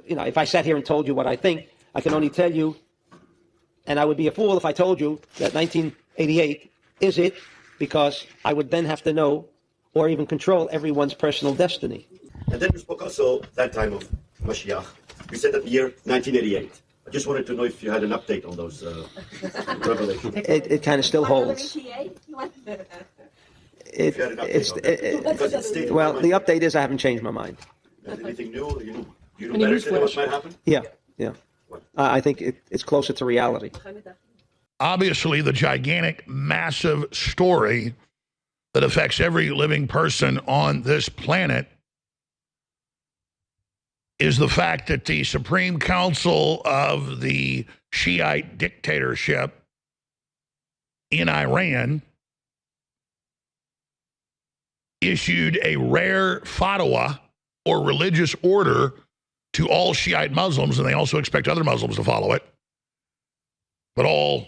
you know, if I sat here and told you what I think, I can only tell you, and I would be a fool if I told you that 1988 is it, because I would then have to know or even control everyone's personal destiny. And then you spoke also that time of Moshiach. You said that the year 1988. I just wanted to know if you had an update on those revelations. It kind of still holds. Well, the update is I haven't changed my mind. Anything new? You know better than what might happen? Yeah. I think it's closer to reality. Obviously, the gigantic, massive story that affects every living person on this planet is the fact that the Supreme Council of the Shiite dictatorship in Iran issued a rare fatwa, or religious order, to all Shiite Muslims, and they also expect other Muslims to follow it, but all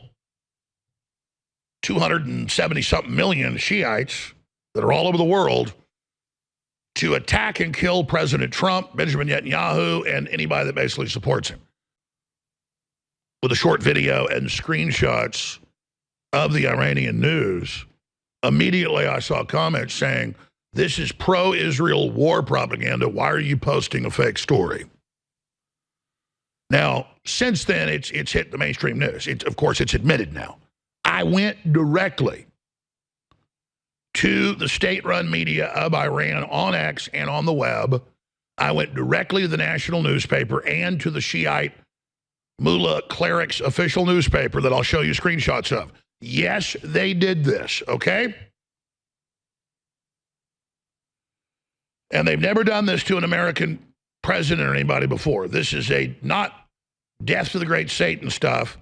270-something million Shiites that are all over the world, to attack and kill President Trump, Benjamin Netanyahu, and anybody that basically supports him. With a short video and screenshots of the Iranian news, immediately I saw comments saying, "This is pro-Israel war propaganda. Why are you posting a fake story?" Now, since then, it's hit the mainstream news. Of course, it's admitted now. I went directly to the state-run media of Iran on X and on the web. I went directly to the national newspaper and to the Shiite mullah cleric's official newspaper that I'll show you screenshots of. Yes, they did this, okay? And they've never done this to an American president or anybody before. This is not death to the great Satan stuff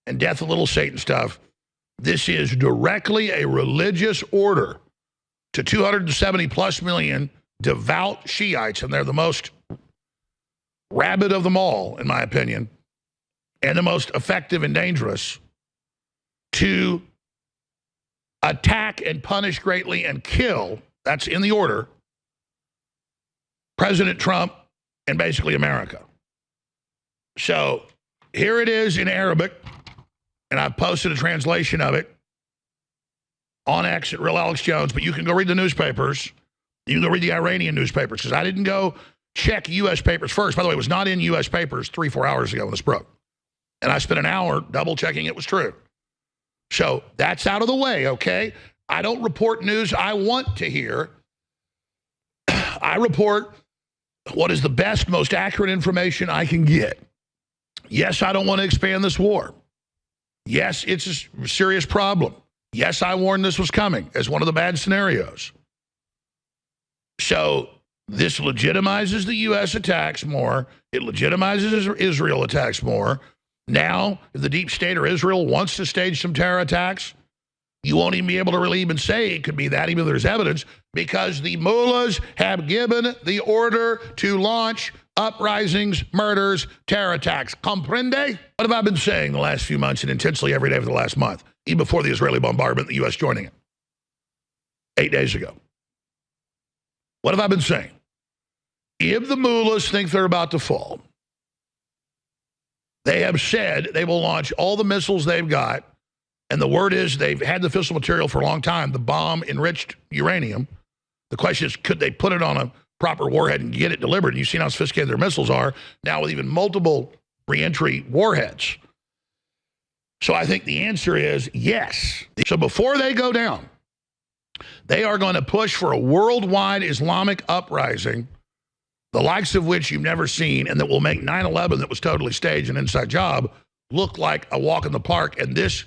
and death to little Satan stuff. This is directly a religious order to 270+ million devout Shiites, and they're the most rabid of them all, in my opinion, and the most effective and dangerous, to attack and punish greatly and kill, that's in the order, President Trump and basically America. So here it is in Arabic, and I've posted a translation of it on X at Real Alex Jones, but you can go read the newspapers. You can go read the Iranian newspapers, because I didn't go check U.S. papers first. By the way, it was not in U.S. papers 3-4 hours ago when this broke. And I spent an hour double-checking it was true. So that's out of the way, okay? I don't report news I want to hear. I report what is the best, most accurate information I can get. Yes, I don't want to expand this war. Yes, it's a serious problem. Yes, I warned this was coming as one of the bad scenarios. So this legitimizes the U.S. attacks more. It legitimizes Israel attacks more. Now, if the deep state or Israel wants to stage some terror attacks, you won't even be able to really even say it could be that, even though there's evidence, because the mullahs have given the order to launch uprisings, murders, terror attacks. Comprende? What have I been saying the last few months and intensely every day for the last month, even before the Israeli bombardment, the U.S. joining it 8 days ago? What have I been saying? If the mullahs think they're about to fall, they have said they will launch all the missiles they've got, and the word is they've had the fissile material for a long time, the bomb-enriched uranium. The question is, could they put it on a proper warhead and get it delivered? And you've seen how sophisticated their missiles are now with even multiple reentry warheads. So I think the answer is yes. So before they go down, they are going to push for a worldwide Islamic uprising, the likes of which you've never seen, and that will make 9/11, that was totally staged, an inside job, look like a walk in the park. And this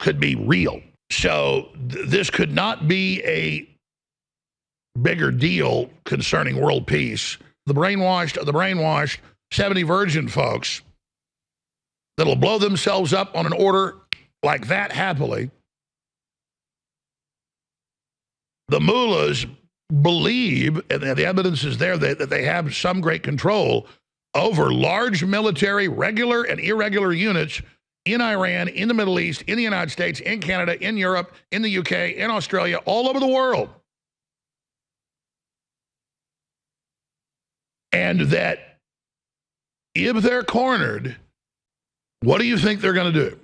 could be real. So this could not be a bigger deal concerning world peace. The brainwashed 70 virgin folks that'll blow themselves up on an order like that happily. The mullahs believe, and the evidence is there, that they have some great control over large military, regular and irregular units in Iran, in the Middle East, in the United States, in Canada, in Europe, in the UK, in Australia, all over the world. And that if they're cornered, what do you think they're going to do?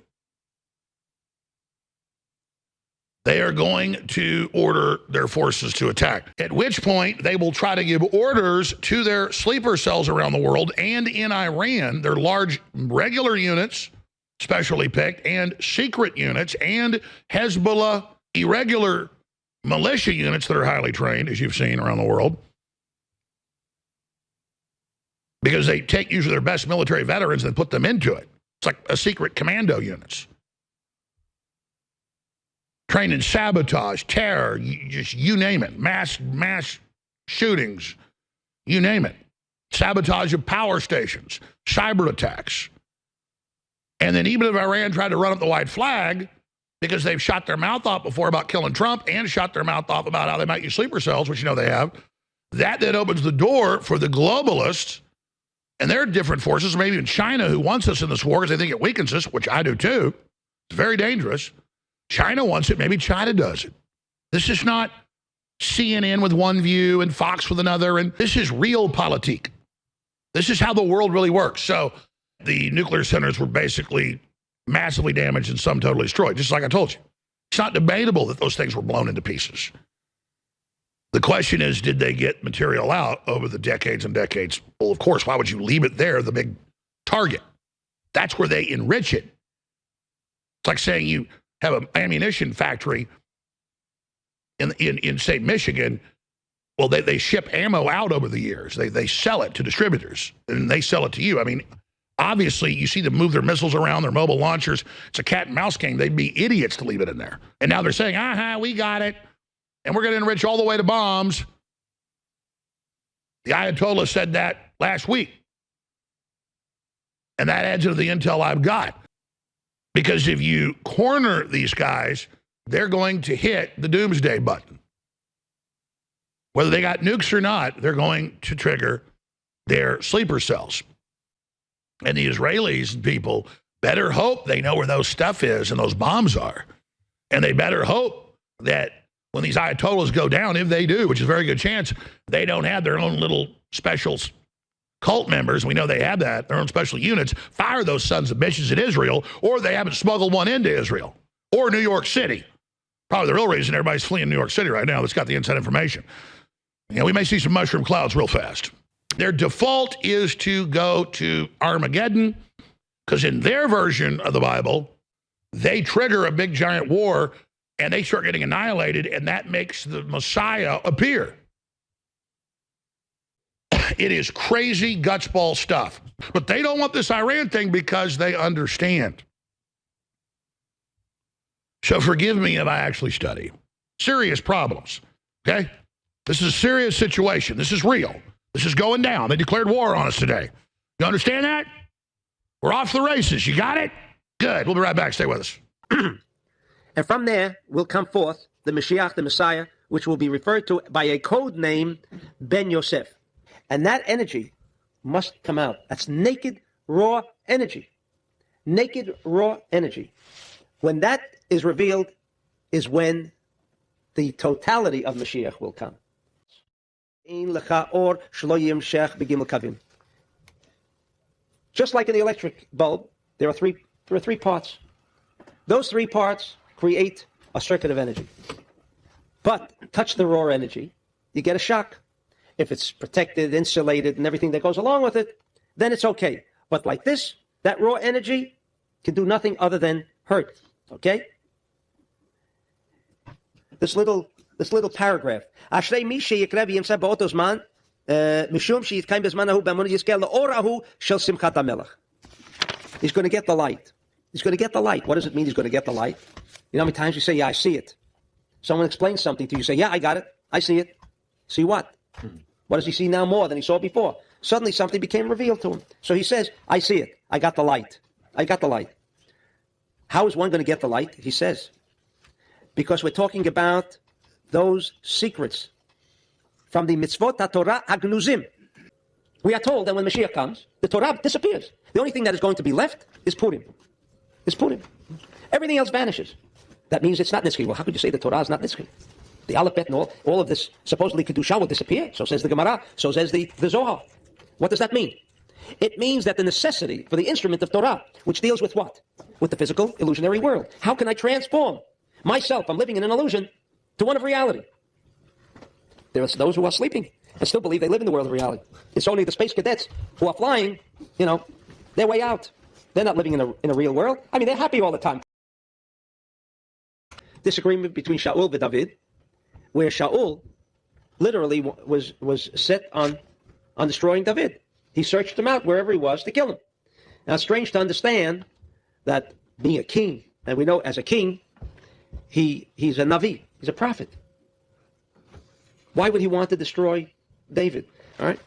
They are going to order their forces to attack, at which point they will try to give orders to their sleeper cells around the world and in Iran, their large regular units, specially picked, and secret units, and Hezbollah irregular militia units that are highly trained, as you've seen around the world, because they take usually their best military veterans and put them into it. It's like a secret commando units. Trained in sabotage, terror, you name it, mass shootings, you name it. Sabotage of power stations, cyber attacks. And then even if Iran tried to run up the white flag, because they've shot their mouth off before about killing Trump and shot their mouth off about how they might use sleeper cells, which you know they have, that then opens the door for the globalists and their different forces, maybe even China, who wants us in this war because they think it weakens us, which I do too. It's very dangerous. China wants it, maybe China does it. This is not CNN with one view and Fox with another, and this is real politique. This is how the world really works. So the nuclear centers were basically massively damaged and some totally destroyed, just like I told you. It's not debatable that those things were blown into pieces. The question is, did they get material out over the decades and decades? Well, of course, why would you leave it there, the big target? That's where they enrich it. It's like saying you have an ammunition factory in say, Michigan. Well, they ship ammo out over the years. They sell it to distributors, and they sell it to you. I mean, obviously, you see them move their missiles around, their mobile launchers. It's a cat and mouse game. They'd be idiots to leave it in there. And now they're saying, we got it, and we're going to enrich all the way to bombs. The Ayatollah said that last week. And that adds to the intel I've got. Because if you corner these guys, they're going to hit the doomsday button. Whether they got nukes or not, they're going to trigger their sleeper cells. And the Israelis and people better hope they know where those stuff is and those bombs are. And they better hope that when these Ayatollahs go down, if they do, which is a very good chance, they don't have their own little special cult members. We know they have that, their own special units, fire those sons of bitches in Israel, or they haven't smuggled one into Israel or New York City. Probably the real reason everybody's fleeing New York City right now that's got the inside information. We may see some mushroom clouds real fast. Their default is to go to Armageddon, because in their version of the Bible, they trigger a big giant war and they start getting annihilated, and that makes the Messiah appear. It is crazy gutsball stuff. But they don't want this Iran thing because they understand. So forgive me if I actually study. Serious problems, okay? This is a serious situation. This is real. This is going down. They declared war on us today. You understand that? We're off the races. You got it? Good. We'll be right back. Stay with us. And from there will come forth the Moshiach, the Messiah, which will be referred to by a code name, Ben Yosef. And that energy must come out. That's naked, raw energy. Naked, raw energy. When that is revealed is when the totality of Mashiach will come. Just like in the electric bulb, there are three parts. Those three parts create a circuit of energy. But touch the raw energy, you get a shock. If it's protected, insulated, and everything that goes along with it, then it's okay. But like this, that raw energy can do nothing other than hurt. Okay? This little paragraph. Ashrei mi sheyikra v'yimsa ba'oto zman, mishum sheyitkaim b'zman hahu b'amon yizkel la'or hahu shel simchat hamelech. He's going to get the light. He's going to get the light. What does it mean he's going to get the light? You know how many times you say, yeah, I see it. Someone explains something to you, say, yeah, I got it. I see it. See what? What does he see now more than he saw before? Suddenly something became revealed to him. So he says, I see it. I got the light. I got the light. How is one going to get the light? He says, because we're talking about those secrets from the mitzvot HaTorah HaGnuzim. We are told that when Mashiach comes, the Torah disappears. The only thing that is going to be left is Purim. It's Purim. Everything else vanishes. That means it's not Nitzchi. Well, how could you say the Torah is not Nitzchi? The Aleph Bet and all of this supposedly Kedusha will disappear. So says the Gemara. So says the Zohar. What does that mean? It means that the necessity for the instrument of Torah, which deals with what? With the physical, illusionary world. How can I transform myself? I'm living in an illusion to one of reality. There are those who are sleeping and still believe they live in the world of reality. It's only the space cadets who are flying, their way out. They're not living in a real world. I mean, they're happy all the time. Disagreement between Shaul and David, where Shaul literally was set on destroying David. He searched him out wherever he was to kill him. Now, it's strange to understand that being a king, and we know as a king, he's a Navi, he's a prophet. Why would he want to destroy David? All right.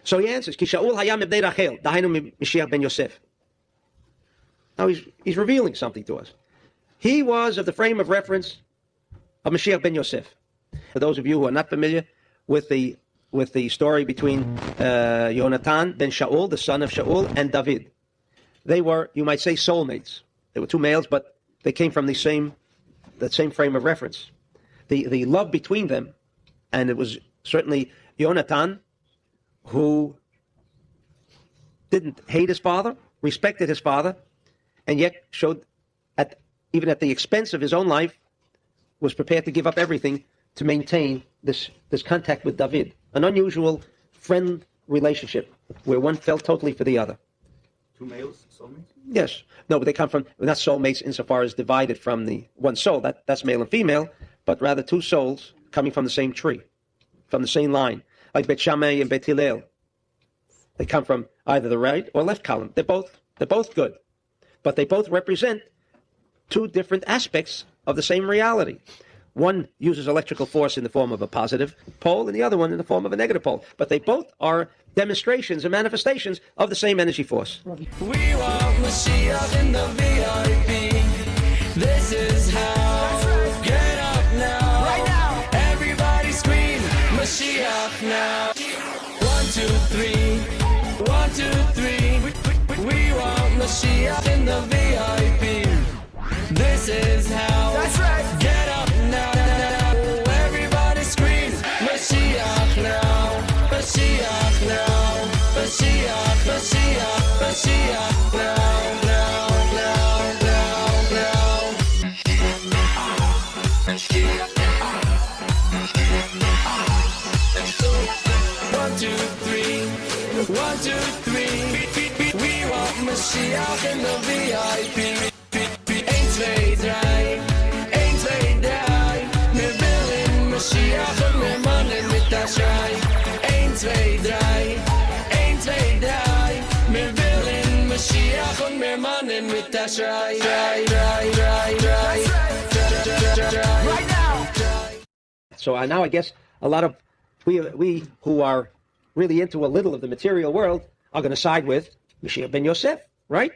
So he answers, Ki Shaul hayam ibnei Rachel, dahainu Moshiach ben Yosef. Now he's revealing something to us. He was of the frame of reference of Moshiach ben Yosef. For those of you who are not familiar with the story between Yonatan ben Shaul, the son of Shaul, and David, they were, you might say, soulmates. They were two males, but they came from the same frame of reference. The love between them, and it was certainly Yonatan, who didn't hate his father, respected his father, and yet showed, even at the expense of his own life, was prepared to give up everything to maintain this contact with David. An unusual friend relationship where one felt totally for the other. Two males, soulmates? Yes. No, but they come from, not soulmates insofar as divided from the one soul. That's male and female, but rather two souls coming from the same tree, from the same line. Like Bet Shammai and Bet Hillel. They come from either the right or left column. They're both good. But they both represent two different aspects of the same reality. One uses electrical force in the form of a positive pole, and the other one in the form of a negative pole. But they both are demonstrations and manifestations of the same energy force. We want Moshiach in the VIP. This is how. Get up now. Right now. Everybody scream Moshiach now. 1, 2, 3. 1, 2, 3. We want Moshiach in the VIP. This is how. That's right. Get up now. Everybody scream Moshiach now. Moshiach now. Moshiach, Moshiach, Moshiach now. Now, now, now, now. 1, 2, 3. 1, 2, 3. We want Moshiach in the VIP. 1, 2, 3. 1, 2, 3. Wir willen Moshiach und wir mannen mit der Schrei. 1, 2, 3. 1, 2, 3. Wir willen Moshiach und wir mannen mit der Schrei. Right now. So now I guess a lot of we who are really into a little of the material world are going to side with Moshiach ben Yosef, right?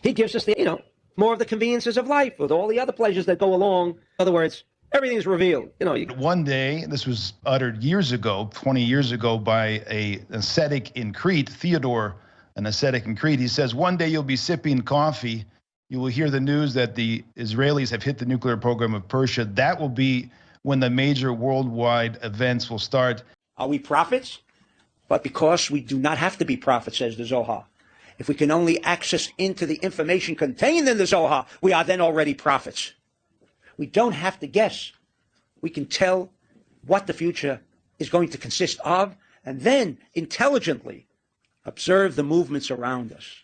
He gives us the, more of the conveniences of life with all the other pleasures that go along. In other words, everything is revealed. One day, this was uttered years ago, 20 years ago, by an ascetic in Crete, Theodore, an ascetic in Crete. He says, one day you'll be sipping coffee. You will hear the news that the Israelis have hit the nuclear program of Persia. That will be when the major worldwide events will start. Are we prophets? But because we do not have to be prophets, says the Zohar. If we can only access into the information contained in the Zohar, we are then already prophets. We don't have to guess. We can tell what the future is going to consist of, and then intelligently observe the movements around us.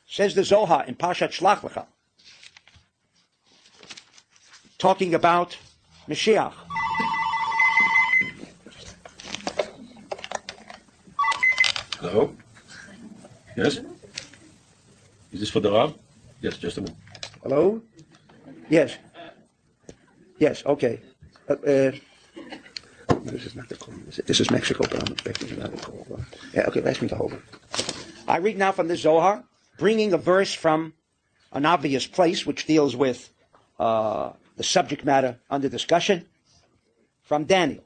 Says the Zohar in Parshat Shlach Lecha, talking about Moshiach. Hello? Yes? Is this for the Rav? Yes, just a minute. Hello? Yes. Yes, okay. This is not the call. This is Mexico, but I'm expecting another call. Yeah, okay, ask me to hold it. I read now from the Zohar, bringing a verse from an obvious place, which deals with the subject matter under discussion, from Daniel.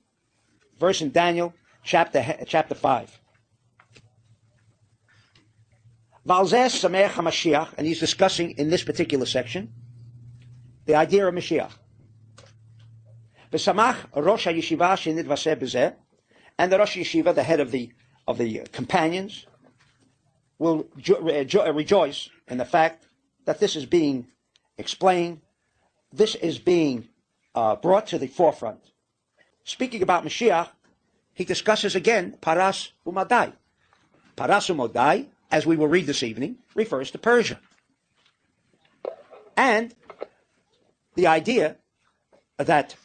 Verse in Daniel, chapter 5. Valzeh Samech HaMashiach, and he's discussing in this particular section the idea of Mashiach. V'samach Rosh HaYeshiva shenidvaseh b'zeh, and the Rosh Yeshiva, the head of the of the companions will rejoice in the fact that this is being explained, this is being brought to the forefront. Speaking about Mashiach, he discusses again Paras Umadai. Paras Umadai, as we will read this evening, refers to Persia. And the idea that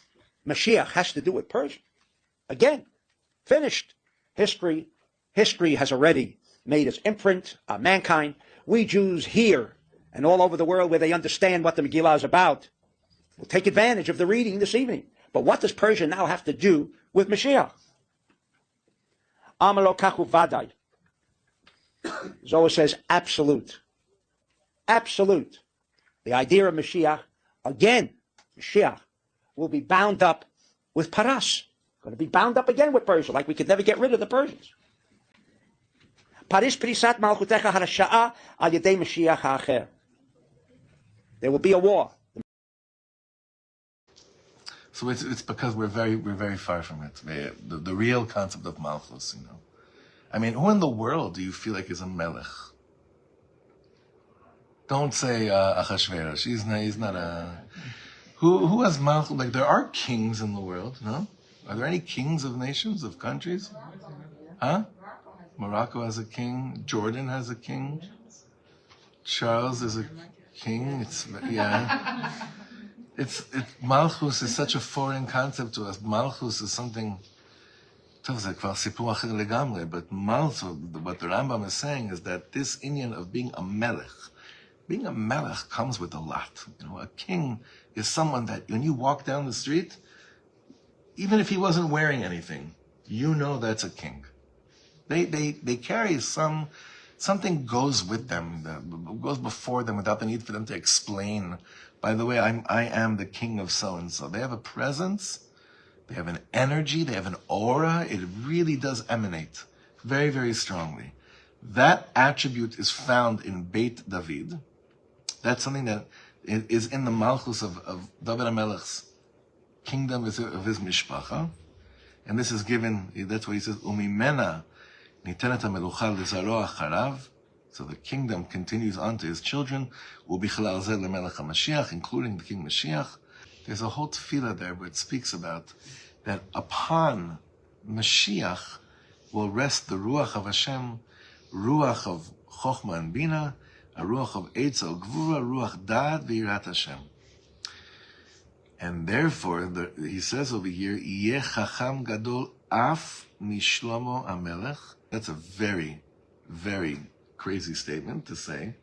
Mashiach has to do with Persia. Again, finished. History has already made its imprint on mankind. We Jews here and all over the world where they understand what the Megillah is about will take advantage of the reading this evening. But what does Persia now have to do with Mashiach? Amalokachu vadai. Zohar says absolute. Absolute. The idea of Mashiach, again, Mashiach will be bound up with Paras. Going to be bound up again with Persia, like we could never get rid of the Persians. Paris prisat malchutecha harasha'a al yedei Mashiach ha'acher. There will be a war. So it's because we're very far from it. The real concept of Malchus, I mean, who in the world do you feel like is a melech? Don't say Achashverosh. He's not a. Who has Malchus? Like, there are kings in the world, no? Are there any kings of nations, of countries? Huh? Morocco has a king. Jordan has a king. Charles is a king. Malchus is such a foreign concept to us. Malchus is something. But Malchus, what the Rambam is saying is that this inyan of being a melech comes with a lot. A king is someone that when you walk down the street, even if he wasn't wearing anything, that's a king. They carry something goes with them, goes before them without the need for them to explain. By the way, I am the king of so and so. They have a presence, they have an energy, they have an aura. It really does emanate very, very strongly. That attribute is found in Beit David. That's something that is in the Malchus of David HaMelech's kingdom, of his mishpacha. And this is given, that's what he says, Umimena nitenet hamelucha lezaro acharav. So the kingdom continues on to his children, Ubichlal zeh lemelech HaMashiach, including the King Mashiach. There's a whole tefillah there where it speaks about that upon Mashiach will rest the Ruach of Hashem, Ruach of Chochmah and Bina, a Ruach of Eitzel Gvura, Ruach Dad V'yirat Hashem. And therefore, he says over here, Yeh Chacham Gadol Af Mishlomo HaMelech. That's a very, very crazy statement to say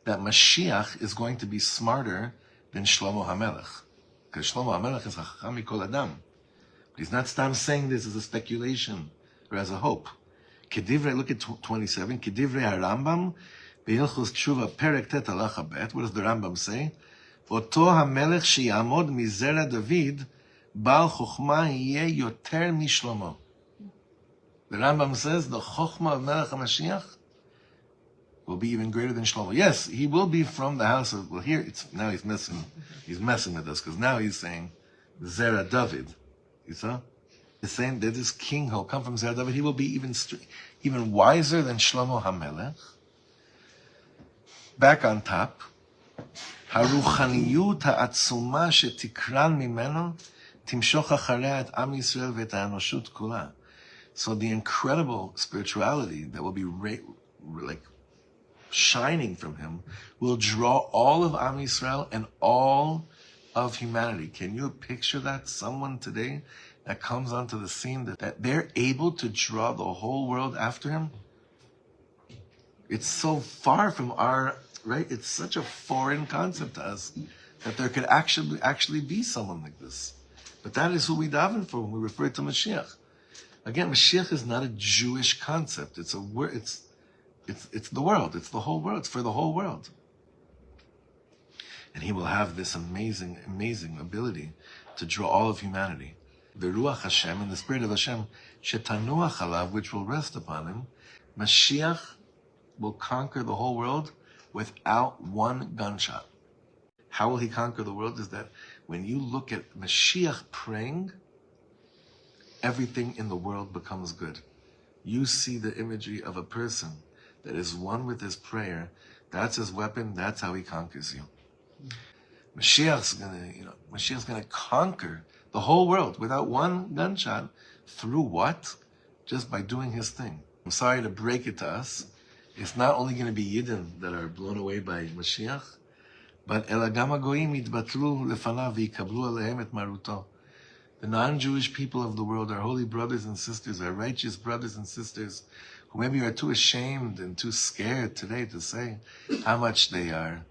that Mashiach is going to be smarter than Shlomo HaMelech. Because Shlomo HaMelech is Chacham Mikol Adam. But he's not saying this as a speculation or as a hope. Kedivrei, look at 27. Kedivrei HaRambam, Be'ilchus Tshuva Perek Tet Halacha Bet. What does the Rambam say? Oto HaMelech Sheyamod Mizera David, Baal Chochma Yeh Yoter Mishlomo. The Rambam says the Chochma of Melech HaMashiach will be even greater than Shlomo. Yes, he will be from the house of, now he's messing with us, because now he's saying Zera David. You saw? He's saying that this king who'll come from Zera David, he will be even wiser than Shlomo HaMelech. Back on top, Haruchaniyut ha'atzuma shetikran mimeno timshoch acharei et Am Yisrael ve'et ha'anoshut kula. So the incredible spirituality that will be like shining from him will draw all of Am Yisrael and all of humanity. Can you picture that? Someone today that comes onto the scene that they're able to draw the whole world after him? It's so far from our, right? It's such a foreign concept to us that there could actually be someone like this. But that is who we daven for when we refer to Mashiach. Again, Mashiach is not a Jewish concept. It's the world. It's the whole world. It's for the whole world. And he will have this amazing, amazing ability to draw all of humanity. The Ruach Hashem and the Spirit of Hashem, Shetanuach Alav, which will rest upon him. Mashiach will conquer the whole world without one gunshot. How will he conquer the world? Is that when you look at Mashiach praying, everything in the world becomes good. you see the imagery of a person that is one with his prayer. That's his weapon. That's how he conquers you. Mashiach's gonna conquer the whole world without one gunshot. Through what? Just by doing his thing. I'm sorry to break it to us. It's not only going to be Yidden that are blown away by Mashiach, but Elagama Goyim yitbatlu lefanav v'yikablu alehem et maruto. The non-Jewish people of the world, our holy brothers and sisters, our righteous brothers and sisters, who maybe are too ashamed and too scared today to say how much they are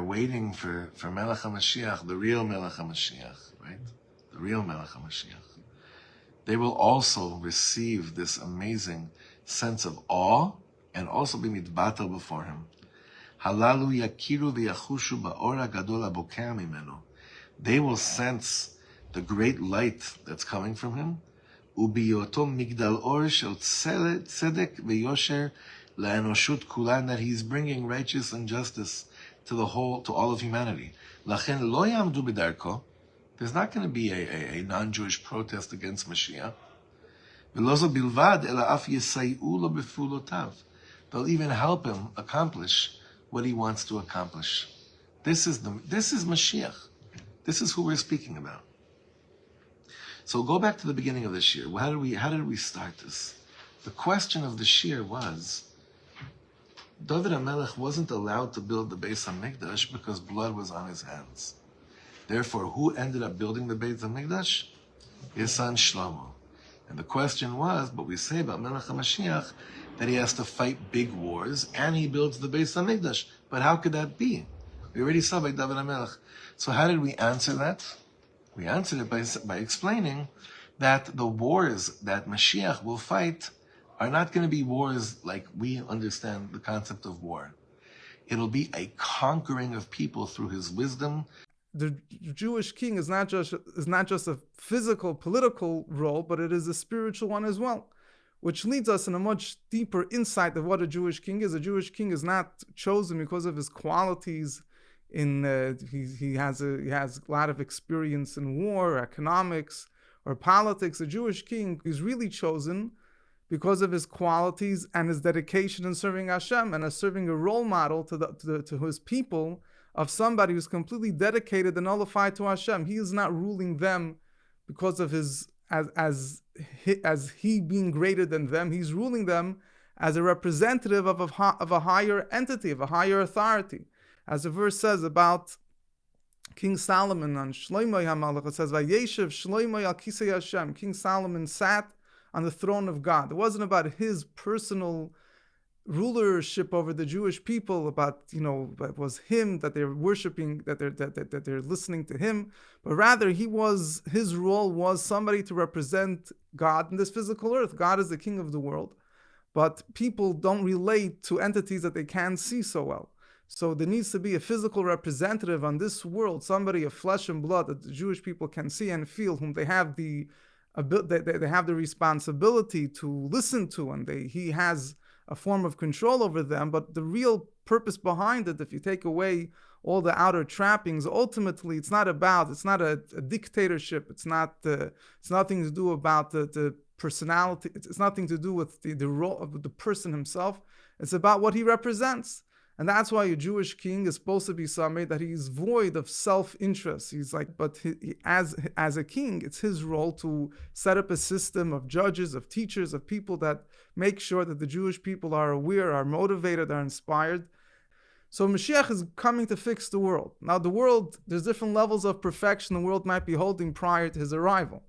waiting for Melech HaMashiach, the real Melech HaMashiach, right? The real Melech HaMashiach. They will also receive this amazing sense of awe and also be mitbatel before him. Halalu yakiru v'yachushu ba'ora gadol abokeh mimenu. They will sense the great light that's coming from him. Ubiyoto migdal or shel tzedek v'yosher la'enoshut kulan, that he's bringing righteousness and justice to all of humanity. Lachen lo yamdu b'darko. There's not going to be a non-Jewish protest against Mashiach. V'lozo bilvad ela af yesay'u lo b'fulotav. They'll even help him accomplish what he wants to accomplish. This is Mashiach. This is who we're speaking about. So go back to the beginning of this year. How did we start this? The question of the shir was, David HaMelech wasn't allowed to build the Beis HaMikdash because blood was on his hands. Therefore, who ended up building the Beis HaMikdash? His son Shlomo. And the question was, but we say about Melech HaMashiach, that he has to fight big wars, and he builds the Beis HaMikdash. But how could that be? We already saw by David HaMelech. So how did we answer that? We answered it by explaining that the wars that Mashiach will fight are not going to be wars like we understand the concept of war. It'll be a conquering of people through his wisdom. The Jewish king is not just a physical, political role, but it is a spiritual one as well, which leads us in a much deeper insight of what a Jewish king is. A Jewish king is not chosen because of his qualities. He has a lot of experience in war, economics, or politics. A Jewish king is really chosen because of his qualities and his dedication in serving Hashem and as serving a role model to his people, of somebody who's completely dedicated and nullified to Hashem. He is not ruling them because of his as he being greater than them. He's ruling them as a representative of a higher entity, of a higher authority. As the verse says about King Solomon on Shlomo HaMelech, it says, "Vayeshev Shlomo al kisei Hashem." King Solomon sat on the throne of God. It wasn't about his personal rulership over the Jewish people, it was him that they're worshiping, that they're listening to him, but rather his role was somebody to represent God in this physical earth. God is the king of the world, but people don't relate to entities that they can't see so well. So there needs to be a physical representative on this world, somebody of flesh and blood that the Jewish people can see and feel, whom they have the responsibility to listen to, and he has a form of control over them. But the real purpose behind it, if you take away all the outer trappings, ultimately it's not a dictatorship. It's nothing to do about the personality. It's nothing to do with the role of the person himself. It's about what he represents. And that's why a Jewish king is supposed to be somebody that he's void of self-interest. As a king, it's his role to set up a system of judges, of teachers, of people that make sure that the Jewish people are aware, are motivated, are inspired. So Mashiach is coming to fix the world. Now the world, there's different levels of perfection the world might be holding prior to his arrival.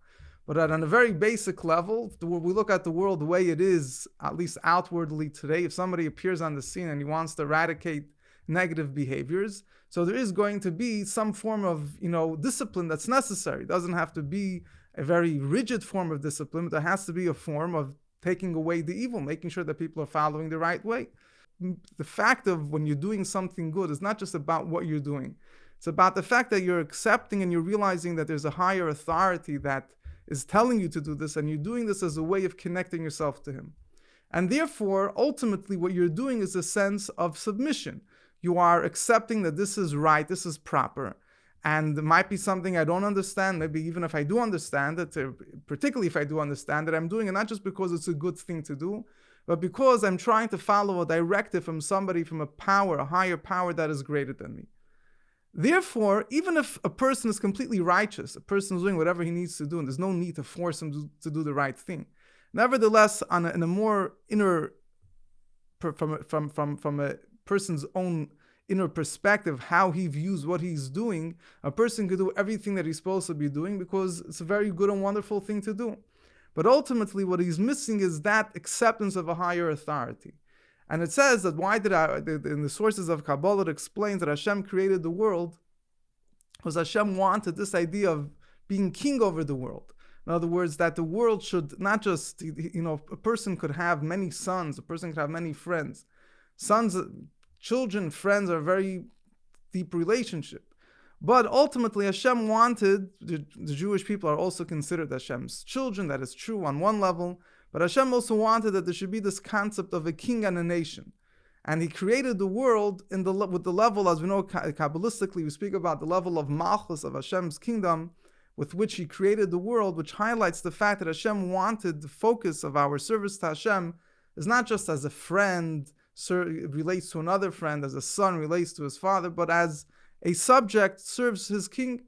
But on a very basic level, we look at the world the way it is, at least outwardly today. If somebody appears on the scene and he wants to eradicate negative behaviors, so there is going to be some form of discipline that's necessary. It doesn't have to be a very rigid form of discipline, but there has to be a form of taking away the evil, making sure that people are following the right way. The fact of when you're doing something good is not just about what you're doing. It's about the fact that you're accepting and you're realizing that there's a higher authority that is telling you to do this, and you're doing this as a way of connecting yourself to him. And therefore, ultimately, what you're doing is a sense of submission. You are accepting that this is right, this is proper. And it might be something I don't understand. Maybe even if I do understand it, particularly if I do understand it, I'm doing it not just because it's a good thing to do, but because I'm trying to follow a directive from somebody, from a power, a higher power that is greater than me. Therefore, even if a person is completely righteous, a person is doing whatever he needs to do, and there's no need to force him to do the right thing. Nevertheless, in a more inner, from a person's own inner perspective, how he views what he's doing, a person could do everything that he's supposed to be doing because it's a very good and wonderful thing to do. But ultimately, what he's missing is that acceptance of a higher authority. And it says that in the sources of Kabbalah, it explains that Hashem created the world because Hashem wanted this idea of being king over the world. In other words, that the world should not just, a person could have many sons, a person could have many friends. Children, friends are a very deep relationship. But ultimately, Hashem wanted, the Jewish people are also considered Hashem's children. That is true on one level. But Hashem also wanted that there should be this concept of a king and a nation. And He created the world with the level, as we know, Kabbalistically, we speak about the level of Malchus, of Hashem's kingdom, with which He created the world, which highlights the fact that Hashem wanted the focus of our service to Hashem is not just as a friend relates to another friend, as a son relates to his father, but as a subject serves his king.